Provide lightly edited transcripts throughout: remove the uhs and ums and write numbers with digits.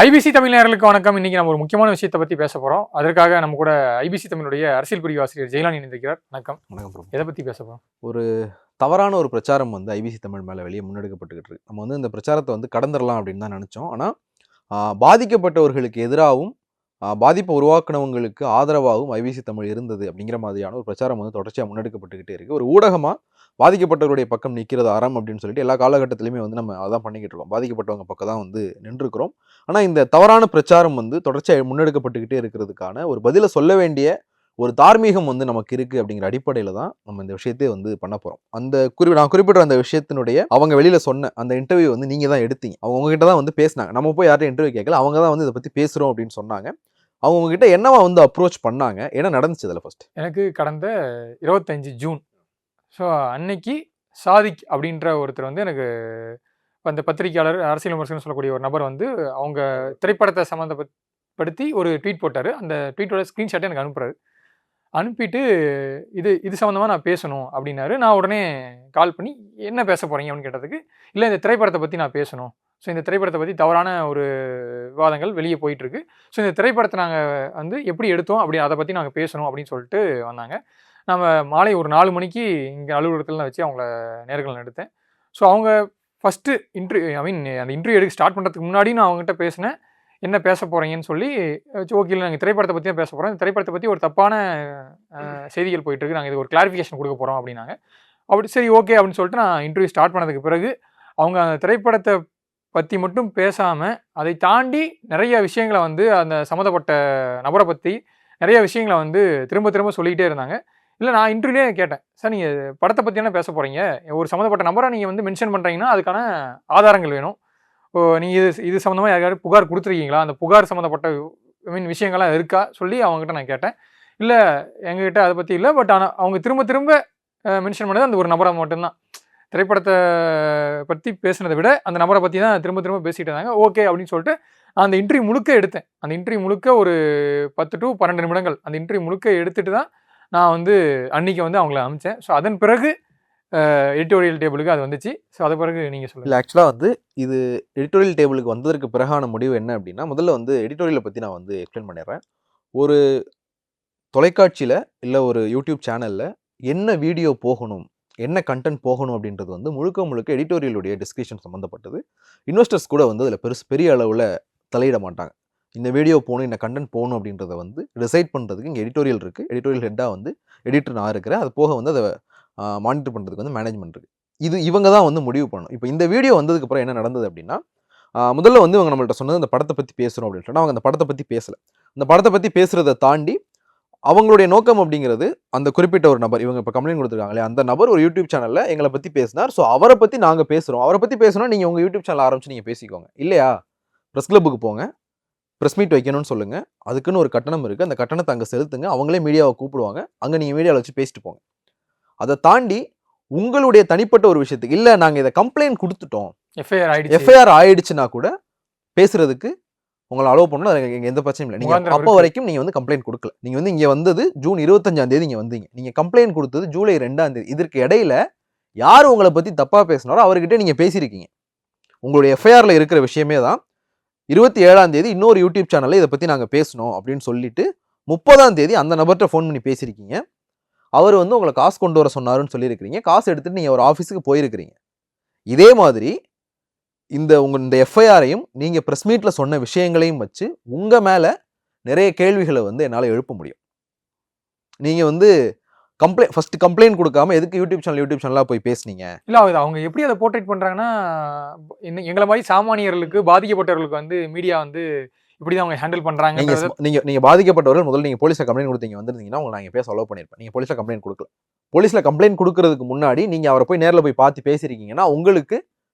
IBC Tamil நேயர்களுக்கு வணக்கம். இன்னைக்கு நம்ம ஒரு முக்கியமான விஷயத்தை பத்தி பேச போறோம். அதற்காக நம்ம கூட ஐபிசி தமிழுடைய அரசியல் பிரிவு ஆசிரியர் ஜெயலானி இணைந்திருக்கிறார். வணக்கம். வணக்கம் ப்ரோ. எதை பத்தி பேச போறோம்? ஒரு தவறான ஒரு பிரச்சாரம் வந்து ஐபிசி தமிழ் மேலே வெளியே முன்னெடுக்கப்பட்டுக்கிட்டு இருக்கு. நம்ம வந்து இந்த பிரச்சாரத்தை வந்து கடந்துடலாம் அப்படின்னு தான் நினச்சோம். ஆனால் பாதிக்கப்பட்டவர்களுக்கு எதிராகவும் பாதிப்பை உருவாக்குனவங்களுக்கு ஆதரவாகவும் ஐபிசி தமிழ் இருந்தது அப்படிங்கிற மாதிரியான ஒரு பிரச்சாரம் வந்து தொடர்ச்சியாக முன்னெடுக்கப்பட்டுக்கிட்டே இருக்குது. ஒரு ஊடகமாக பாதிக்கப்பட்டவருடைய பக்கம் நிற்கிறது அறம் அப்படின்னு சொல்லிட்டு எல்லா காலகட்டத்திலையுமே வந்து நம்ம அதான் பண்ணிக்கிட்டு இருக்கோம். பாதிக்கப்பட்டவங்க பக்கம் தான் வந்து நின்றுக்கிறோம். ஆனால் இந்த தவறான பிரச்சாரம் வந்து தொடர்ச்சியாக முன்னெடுக்கப்பட்டுக்கிட்டே இருக்கிறதுக்கான ஒரு பதிலை சொல்ல வேண்டிய ஒரு தார்மீகம் வந்து நமக்கு இருக்குது அப்படிங்கிற அடிப்படையில் தான் நம்ம இந்த விஷயத்தையே வந்து பண்ண போகிறோம். நான் குறிப்பிட்ட அந்த விஷயத்தினுடைய அவங்க வெளியில் சொன்ன அந்த இன்டர்வியூ வந்து நீங்கள் தான் எடுத்தீங்க. அவங்க உங்ககிட்ட தான் வந்து பேசினாங்க. நம்ம போய் யார்ட்டும் இன்டர்வியூ கேட்கல. அவங்க தான் வந்து இதை பற்றி பேசுகிறோம் அப்படின்னு சொன்னாங்க. அவங்க உங்ககிட்ட என்னவா வந்து அப்ரோச் பண்ணாங்க? என்ன நடந்துச்சு அதில் ஃபர்ஸ்ட்? எனக்கு கடந்த 25 ஜூன் ஸோ அன்னைக்கு சாதிக் அப்படின்ற ஒருத்தர் வந்து எனக்கு அந்த பத்திரிகையாளர் அரசியல் விமர்சனம் சொல்லக்கூடிய ஒரு நபர் வந்து அவங்க திரைப்படத்தை சம்மந்தப்படுத்தி ஒரு ட்வீட் போட்டார். அந்த ட்வீட்டோட ஸ்க்ரீன்ஷாட்டை எனக்கு அனுப்புறாரு. அனுப்பிட்டு இது சம்மந்தமாக நான் பேசணும் அப்படின்னாரு. நான் உடனே கால் பண்ணி என்ன பேச போகிறீங்க அப்படின்னு கேட்டதுக்கு, இல்லை இந்த திரைப்படத்தை பற்றி நான் பேசணும். ஸோ இந்த திரைப்படத்தை பற்றி தவறான ஒரு விவாதங்கள் வெளியே போயிட்டுருக்கு. ஸோ இந்த திரைப்படத்தை நாங்கள் வந்து எப்படி எடுத்தோம் அப்படி அதை பற்றி நாங்கள் பேசணும் அப்படின்னு சொல்லிட்டு வந்தாங்க. நம்ம மாலை ஒரு 4 மணிக்கு இங்கே அலுவலகத்தில் வச்சு அவங்கள நேர்காணல் எடுத்தேன். ஸோ அவங்க ஃபஸ்ட்டு அந்த இன்டர்வியூ எடுக்க ஸ்டார்ட் பண்ணுறதுக்கு முன்னாடி நான் அவங்ககிட்ட பேசினேன். என்ன பேச போகிறீங்கன்னு சொல்லி, ஓகே இல்லை நாங்கள் திரைப்படத்தை பற்றி தான் பேச போகிறோம். இந்த திரைப்படத்தை பற்றி ஒரு தப்பான செய்திகள் போயிட்டுருக்கு. நாங்கள் இது ஒரு கிளாரிஃபிகேஷன் கொடுக்க போகிறோம் அப்படின்னாங்க. அப்படி சரி ஓகே அப்படின்னு சொல்லிட்டு நான் இன்டர்வியூ ஸ்டார்ட் பண்ணதுக்கு பிறகு அவங்க அந்த திரைப்படத்தை பற்றி மட்டும் பேசாமல் அதை தாண்டி நிறைய விஷயங்களை வந்து அந்த சம்மந்தப்பட்ட நபரை பற்றி நிறைய விஷயங்களை வந்து திரும்ப திரும்ப சொல்லிக்கிட்டே இருந்தாங்க. இல்லை நான் இன்டர்வியூலே கேட்டேன், சார் நீங்கள் படத்தை பற்றி என்ன பேச போகிறீங்க? ஒரு சம்மந்தப்பட்ட நபரை நீங்கள் வந்து மென்ஷன் பண்ணுறீங்கன்னா அதுக்கான ஆதாரங்கள் வேணும். நீங்கள் இது சம்மந்தமாக யாராவது புகார் கொடுத்துருக்கீங்களா? அந்த புகார் சம்மந்தப்பட்ட விஷயங்கள்லாம் இருக்கா சொல்லி அவங்ககிட்ட நான் கேட்டேன். இல்லை எங்ககிட்ட அதை பற்றி இல்லை. பட் ஆனால் அவங்க திரும்ப திரும்ப மென்ஷன் பண்ணது அந்த ஒரு நபரை மட்டும்தான். திரைப்படத்தை பற்றி பேசுனதை விட அந்த நபரை பற்றி தான் திரும்ப திரும்ப பேசிகிட்டு இருந்தாங்க. ஓகே அப்படின்னு சொல்லிட்டு அந்த இன்டர்வியூ முழுக்க எடுத்தேன். அந்த இன்டர்வியூ முழுக்க ஒரு 10 to 12 நிமிடங்கள் அந்த இன்டர்வியூ முழுக்க எடுத்துகிட்டு தான் நான் வந்து அன்றைக்கி வந்து அவங்கள அனுப்பிச்சேன். ஸோ அதன் பிறகு எடிட்டோரியல் டேபிளுக்கு அது வந்துச்சு. ஸோ அது பிறகு நீங்கள் சொல்லுங்கள். இல்லை ஆக்சுவலாக வந்து இது எடிட்டோரியல் டேபிளுக்கு வந்ததற்கு பிறகான முடிவு என்ன அப்படின்னா, முதல்ல வந்து எடிட்டோரியலை பற்றி நான் வந்து எக்ஸ்பிளைன் பண்ணிடுறேன். ஒரு தொலைக்காட்சியில் இல்லை ஒரு யூடியூப் சேனலில் என்ன வீடியோ போகணும், என்ன கண்டென்ட் போகணும் அப்படின்றது வந்து முழுக்க முழுக்க எடிட்டோரியலுடைய டிஸ்கிரிப்ஷன் சம்மந்தப்பட்டது. இன்வெஸ்டர்ஸ் கூட வந்து அதில் பெரிய அளவில் தலையிட மாட்டாங்க. இந்த வீடியோ போகணும், இந்த கண்டென்ட் போகணும் அப்படின்றத வந்து டிசைட் பண்ணுறதுக்கு இங்கே எடிட்டோரியல் இருக்குது. எடிட்டோரியல் ஹெட்டாக வந்து எடிட்டர் நான் இருக்கிறேன். அது போக வந்து அதை மானிட்டர் பண்ணுறதுக்கு வந்து மேனேஜ்மெண்ட் இருக்குது. இவங்க தான் வந்து முடிவு பண்ணணும். இப்போ இந்த வீடியோ வந்ததுக்கப்புறம் என்ன நடந்தது அப்படின்னா, முதல்ல வந்து இவங்க நம்மள்ட்ட சொன்னது அந்த படத்தை பற்றி பேசுகிறோம் அப்படின்னு சொன்னால் அவங்க அந்த படத்தை பற்றி பேசலை. அந்த படத்தை பற்றி பேசுகிறத தாண்டி அவங்களுடைய நோக்கம் அப்படிங்கிறது அந்த குறிப்பிட்ட ஒரு நபர், இவங்க இப்போ கம்ப்ளைண்ட் கொடுத்துருக்காங்களே அந்த நபர் ஒரு யூடியூப் சேனலில் எங்களை பற்றி பேசினார். ஸோ அவரை பற்றி நாங்கள் பேசுகிறோம். அவரை பற்றி பேசணும்னா நீங்கள் உங்கள் யூடியூப் சேனல் ஆரம்பிச்சு நீங்கள் பேசிக்கோங்க. இல்லையா, ப்ரெஸ் கிளப்புக்கு போங்க, ப்ரெஸ் மீட் வைக்கணும்னு சொல்லுங்கள். அதுக்குன்னு ஒரு கட்டணம் இருக்குது. அந்த கட்டணத்தை அங்கே செலுத்துங்க. அவங்களே மீடியாவை கூப்பிடுவாங்க. அங்கே நீங்கள் மீடியாவில் வச்சு பேசிட்டு போங்க. அதை தாண்டி உங்களுடைய தனிப்பட்ட ஒரு விஷயத்துக்கு இல்லை நாங்கள் இதை கம்ப்ளைண்ட் கொடுத்துட்டோம், எஃப்ஐஆர் ஆயிடுச்சுன்னா கூட பேசுறதுக்கு உங்களை அலோவ் பண்ணணும். அது எந்த பிரச்சனையும் இல்லை. நீங்கள் அப்போ வரைக்கும் நீங்கள் வந்து கம்ப்ளைண்ட் கொடுக்கல. நீங்கள் வந்து இங்கே வந்தது ஜூன் 25 இங்கே வந்தீங்க. நீங்கள் கம்ப்ளைண்ட் கொடுத்தது ஜூலை 2. இதற்கு இடையில யார் உங்களை பற்றி தப்பாக பேசினாரோ அவர்கிட்ட நீங்கள் பேசியிருக்கீங்க. உங்களுடைய எஃப்ஐஆரில் இருக்கிற விஷயமே தான் 27 இன்னொரு யூடியூப் சேனலில் இதை பற்றி நாங்கள் பேசணும் அப்படின்னு சொல்லிட்டு 30 அந்த நபர்கிட்ட ஃபோன் பண்ணி பேசியிருக்கீங்க. அவர் வந்து உங்களை காசு கொண்டு வர சொன்னாருன்னு சொல்லியிருக்கிறீங்க. காசு எடுத்துகிட்டு நீங்கள் ஒரு ஆஃபீஸுக்கு போயிருக்கிறீங்க. இதே மாதிரி இந்த எஃப்ஐஆரையும் நீங்கள் ப்ரெஸ் மீட்டில் சொன்ன விஷயங்களையும் வச்சு உங்கள் மேலே நிறைய கேள்விகளை வந்து என்னால் எழுப்ப முடியும். நீங்கள் வந்து ஃபர்ஸ்ட் கம்ப்ளைண்ட் கொடுக்காம எதுக்கு யூடியூப் சேனலாக போய் பேசுனீங்க? இல்லை அவங்க எப்படி அதை போர்ட்ரேட் பண்ணுறாங்கன்னா, எங்களை மாதிரி சாமானியர்களுக்கு பாதிக்கப்பட்டவர்களுக்கு வந்து மீடியா வந்து இப்படி தான் அவங்க ஹேண்டில் பண்ணுறாங்க. நீங்கள் பாதிக்கப்பட்டவர்கள் முதல்ல நீங்கள் போலீஸில் கம்ப்ளைண்ட் கொடுத்தீங்க வந்திருந்தீங்கன்னா உங்களை நாங்கள் பேச அலோவ் பண்ணியிருப்பேன். நீங்கள் போலீஸில் கம்ப்ளைண்ட் கொடுக்கல. போலீஸில் கம்ப்ளைண்ட் கொடுக்கறதுக்கு முன்னாடி நீங்கள் அவரை போய் நேரில் போய் பார்த்து பேசியிருக்கீங்கன்னா உங்களுக்கு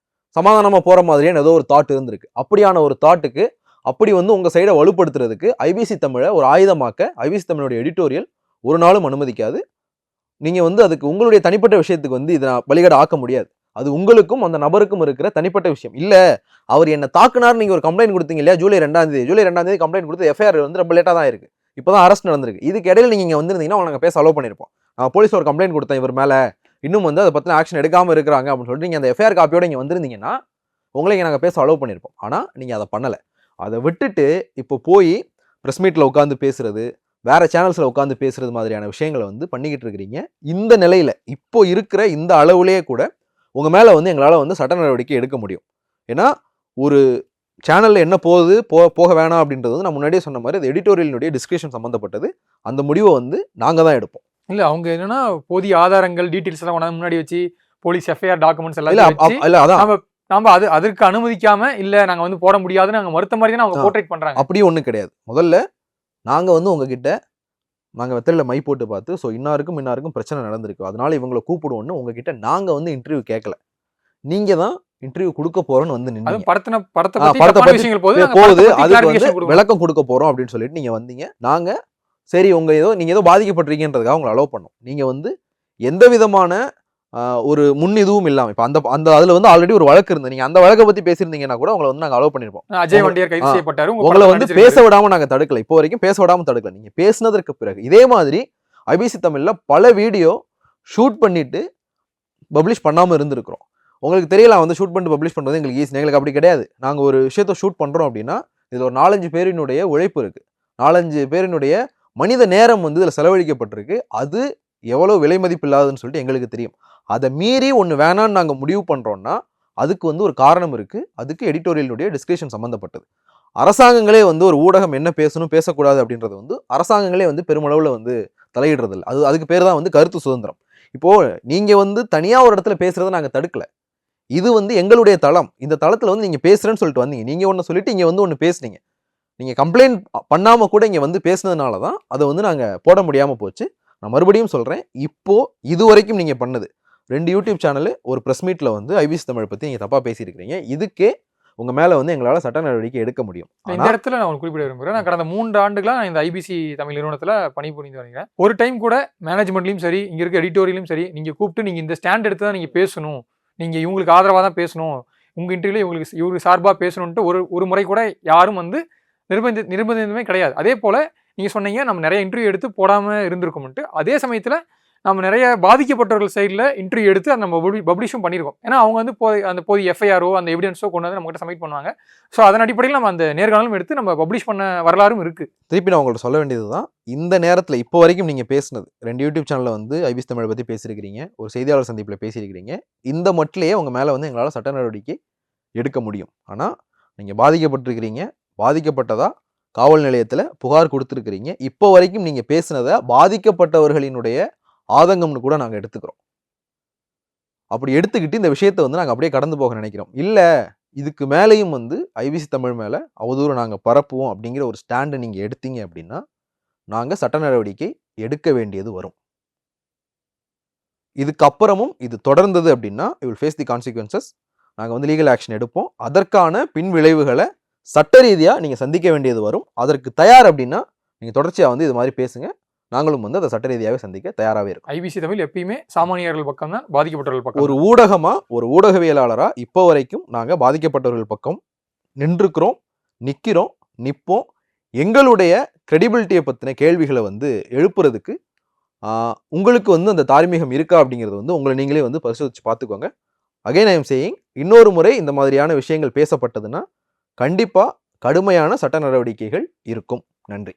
சமாதானமாக போகிற மாதிரியான ஏதோ ஒரு தாட் இருந்திருக்கு. அப்படியான ஒரு தாட்டுக்கு அப்படி வந்து உங்கள் சைடை வலுப்படுத்துறதுக்கு ஐபிசி தமிழை ஒரு ஆயுதமாக்க ஐபிசி தமிழோட எடிட்டோரியல் ஒரு நாளும் அனுமதிக்காது. நீங்கள் வந்து அதுக்கு உங்களுடைய தனிப்பட்ட விஷயத்துக்கு வந்து இதை வழிகாட ஆக்க முடியாது. அது உங்களுக்கும் அந்த நபருக்கும் இருக்கிற தனிப்பட்ட விஷயம். இல்லை அவர் என்ன தாக்குனார் நீங்கள் ஒரு கம்ப்ளைண்ட் கொடுத்தீங்க இல்லையா, ஜூலை 2 கம்ப்ளைண்ட் கொடுத்து எஃப்ஐஆர் வந்து ரொம்ப லேட்டாக தான் இருக்குது. இப்போ தான் அரெஸ்ட் நடந்திருக்கு. இதுக்கு இடையில நீங்கள் இங்கே வந்திருந்தீங்கன்னா நாங்கள் பேச அலோவ் பண்ணியிருப்போம். நான் போலீஸ் ஒரு கம்ப்ளைண்ட் கொடுத்தேன் இவர் மேலே, இன்னும் வந்து அதை பற்றின ஆக்ஷன் எடுக்காமல் இருக்கிறாங்க அப்படின்னு சொல்லிட்டு நீங்கள் அந்த எஃப்ஐஆர் காப்பியோட இங்கே வந்திருந்தீங்கன்னா உங்களை இங்கே நாங்கள் பேச அலோவ் பண்ணியிருப்போம். ஆனால் நீங்கள் அதை பண்ணலை. அதை விட்டுட்டு இப்போ போய் ப்ரெஸ் மீட்டில் உட்காந்து பேசுறது, வேற சேனல்ஸில் உட்காந்து பேசுறது மாதிரியான விஷயங்களை வந்து பண்ணிக்கிட்டு இருக்கிறீங்க. இந்த நிலையில இப்போ இருக்கிற இந்த அளவுலேயே கூட உங்க மேல வந்து எங்களால் வந்து சட்ட நடவடிக்கை எடுக்க முடியும். ஏன்னா ஒரு சேனல்ல என்ன போகுது போக வேணாம் அப்படின்றது வந்து நான் முன்னாடியே சொன்ன மாதிரி அது எடிட்டோரியலினுடைய டிஸ்கிரிப்ஷன் சம்மந்தப்பட்டது. அந்த முடிவை வந்து நாங்க தான் எடுப்போம். இல்ல அவங்க என்னன்னா போதிய ஆதாரங்கள் டீடைல்ஸ் எல்லாம் கொண்டாந்து முன்னாடி வச்சு போலீஸ் எஃப்ஐஆர் டாக்குமெண்ட்ஸ் இல்ல எல்லாம் வச்சு இல்ல அதான் நாம அதற்கு அனுமதிக்காம இல்ல நாங்க வந்து போட முடியாதுன்னு நாங்க மறுத்த மாதிரி தான் அவங்க போர்ட்ரேட் பண்றாங்க. அப்படியே ஒண்ணும் கிடையாது. முதல்ல நாங்க வந்து உங்ககிட்ட நாங்க வெத்தலையில மை போட்டு பார்த்து ஸோ இன்னாருக்கும் பிரச்சனை நடந்திருக்கு, அதனால இவங்களை கூப்பிடுவோம்னு உங்ககிட்ட நாங்க வந்து இன்டர்வியூ கேட்கல. நீங்க தான் இன்டர்வியூ கொடுக்க போறோம்னு வந்து நின்னீங்க. படத்தை பத்தி போகுது அதுக்கு வந்து கிளாரிஃபிகேஷன் விளக்கம் கொடுக்க போறோம் அப்படின்னு சொல்லிட்டு நீங்க வந்தீங்க. நாங்க சரி நீங்க ஏதோ பாதிக்கப்பட்டிருக்கீன்றதுக்காக உங்களை அலோவ் பண்ணோம். நீங்க வந்து எந்த விதமான ஒரு முன் இதுவும் இல்லாம இப்ப அந்த அதுல வந்து ஆல்ரெடி ஒரு வழக்கு இருந்து நீங்க அந்த வழக்கை பத்தி பேசியிருந்தீங்கன்னா கூட உங்களை வந்து நாங்க அலோவ் பண்ணிருப்போம். அஜய் வண்டியர் கைது செய்யப்பட்டாரு. உங்களை வந்து பேச விடாம நாங்க தடுக்கல. இப்போ வரைக்கும் பேச விடாம தடுக்கல. நீங்க பேசினதற்கு பிறகு இதே மாதிரி ஐபிசி தமிழ்ல பல வீடியோ ஷூட் பண்ணிட்டு பப்ளிஷ் பண்ணாம இருந்திருக்கிறோம். உங்களுக்கு தெரியல வந்து ஷூட் பண்ணிட்டு பப்ளிஷ் பண்றது எங்களுக்கு ஈஸி. எங்களுக்கு அப்படி கிடையாது. நாங்க ஒரு விஷயத்த ஷூட் பண்றோம் அப்படின்னா இதுல ஒரு 4-5 பேரினுடைய உழைப்பு இருக்கு, 4-5 பேரினுடைய மனித நேரம் வந்து இதுல செலவழிக்கப்பட்டிருக்கு. அது எவ்வளவு விலை மதிப்பு இல்லாதுன்னு சொல்லிட்டு எங்களுக்கு தெரியும். அதை மீறி ஒன்று வேணான்னு நாங்கள் முடிவு பண்ணுறோம்னா அதுக்கு வந்து ஒரு காரணம் இருக்குது. அதுக்கு எடிட்டோரியலுடைய டிஸ்கிரிப்ஷன் சம்மந்தப்பட்டது. அரசாங்கங்களே வந்து ஒரு ஊடகம் என்ன பேசணும் பேசக்கூடாது அப்படின்றது வந்து அரசாங்கங்களே வந்து பெருமளவில் வந்து தலையிடுறது இல்லை. அதுக்கு பேர் தான் வந்து கருத்து சுதந்திரம். இப்போது நீங்கள் வந்து தனியாக ஒரு இடத்துல பேசுகிறத நாங்கள் தடுக்கலை. இது வந்து எங்களுடைய தளம். இந்த தளத்தில் வந்து நீங்கள் பேசுகிறேன்னு சொல்லிட்டு வந்தீங்க. நீங்கள் ஒன்று சொல்லிட்டு இங்கே வந்து ஒன்று பேசுனீங்க. நீங்கள் கம்ப்ளைண்ட் பண்ணாமல் கூட இங்கே வந்து பேசுனதுனால தான் அதை வந்து நாங்கள் போட முடியாமல் போச்சு. நான் மறுபடியும் சொல்கிறேன், இப்போது இது வரைக்கும் நீங்கள் பண்ணது 2 யூடியூப் சேனலு ஒரு ப்ரெஸ் மீட்டில் வந்து ஐபிசி தமிழ் பற்றி நீங்கள் தப்பாக பேசியிருக்கிறீங்க. இதுக்கே உங்கள் மேலே வந்து எங்களால் சட்ட நடவடிக்கை எடுக்க முடியும். இந்த இடத்துல நான் குறிப்பிட விரும்புகிறேன், நான் கடந்த 3 ஆண்டுகளாக நான் இந்த ஐபிசி தமிழ் நிறுவனத்தில் பணிபுரிந்து வருகிறேன். ஒரு டைம் கூட மேனேஜ்மெண்ட்லையும் சரி இங்கே இருக்க எடிட்டோரியலும் சரி நீங்கள் கூப்பிட்டு நீங்கள் இந்த ஸ்டாண்ட் எடுத்து தான் நீங்கள் பேசணும், நீங்கள் இவங்களுக்கு ஆதரவாக தான் பேசணும், உங்கள் இன்டர்வியூல இவங்களுக்கு சார்பாக பேசணுன்ட்டு ஒரு முறை கூட யாரும் வந்து நிர்பந்தமே கிடையாது. அதே போல் நீங்கள் சொன்னீங்க நம்ம நிறைய இன்டர்வியூ எடுத்து போடாமல் இருந்திருக்கோம்ட்டு. அதே சமயத்தில் நம்ம நிறைய பாதிக்கப்பட்டவர்கள் சைடில் இன்டர்வியூ எடுத்து அதை நம்ம பப்ளிஷும் பண்ணியிருக்கோம். ஏன்னா அவங்க வந்து அந்த போய் எஃப்ஐஆரோ அந்த எவிடன்ஸோ கொண்டு வந்து நம்மகிட்ட சப்மிட் பண்ணுவாங்க. ஸோ அதன் அடிப்படையில் நம்ம அந்த நேர்காணலும் எடுத்து நம்ம பப்ளிஷ் பண்ண வரலாறும் இருக்குது. திருப்பி நான் உங்கள்கிட்ட சொல்ல வேண்டியது தான், இந்த நேரத்தில் இப்போ வரைக்கும் நீங்கள் பேசுனது 2 யூடியூப் சேனலில் வந்து ஐபிசி தமிழை பற்றி பேசியிருக்கிறீங்க, ஒரு செய்தியாளர் சந்திப்பில் பேசியிருக்கிறீங்க. இந்த மட்டிலேயே உங்கள் மேலே வந்து எங்களால் சட்ட நடவடிக்கை எடுக்க முடியும். ஆனால் நீங்கள் பாதிக்கப்பட்டிருக்கிறீங்க, பாதிக்கப்பட்டதா காவல் நிலையத்தில் புகார் கொடுத்துருக்கிறீங்க. இப்போ வரைக்கும் நீங்கள் பேசுனதை பாதிக்கப்பட்டவர்களினுடைய ஆதங்கம்னு கூட நாங்கள் எடுத்துக்கிறோம். அப்படி எடுத்துக்கிட்டு இந்த விஷயத்தை வந்து நாங்கள் அப்படியே கடந்து போக நினைக்கிறோம். இல்லை இதுக்கு மேலேயும் வந்து ஐபிசி தமிழ் மேலே அவதூறு நாங்கள் பரப்புவோம் அப்படிங்கிற ஒரு ஸ்டாண்டை நீங்கள் எடுத்தீங்க அப்படின்னா நாங்கள் சட்ட நடவடிக்கை எடுக்க வேண்டியது வரும். இதுக்கப்புறமும் இது தொடர்ந்தது அப்படின்னா you will face the consequences. நாங்கள் வந்து லீகல் ஆக்ஷன் எடுப்போம். அதற்கான பின் விளைவுகளை சட்ட ரீதியாக நீங்கள் சந்திக்க வேண்டியது வரும். அதற்கு தயார் அப்படின்னா நீங்கள் தொடர்ச்சியாக வந்து இது மாதிரி பேசுங்க. நாங்களும் வந்து அதை சட்ட ரீதியாகவே சந்திக்க தயாராகவே இருக்கும். ஐபிசி தமிழ் எப்பயுமே சாமானியர்கள் பக்கம் தான், பாதிக்கப்பட்டவர்கள் பக்கம். ஒரு ஊடகமாக, ஒரு ஊடகவியலாளராக இப்போ வரைக்கும் நாங்கள் பாதிக்கப்பட்டவர்கள் பக்கம் நின்றுக்கிறோம், நிற்போம். எங்களுடைய கிரெடிபிலிட்டியை பற்றின கேள்விகளை வந்து எழுப்புறதுக்கு உங்களுக்கு வந்து அந்த தார்மீகம் இருக்கா அப்படிங்கிறது வந்து உங்களை நீங்களே வந்து பரிசோதிச்சு பார்த்துக்கோங்க. அகைன் ஐ எம் சேயிங், இன்னொரு முறை இந்த மாதிரியான விஷயங்கள் பேசப்பட்டதுன்னா கண்டிப்பாக கடுமையான சட்ட நடவடிக்கைகள் இருக்கும். நன்றி.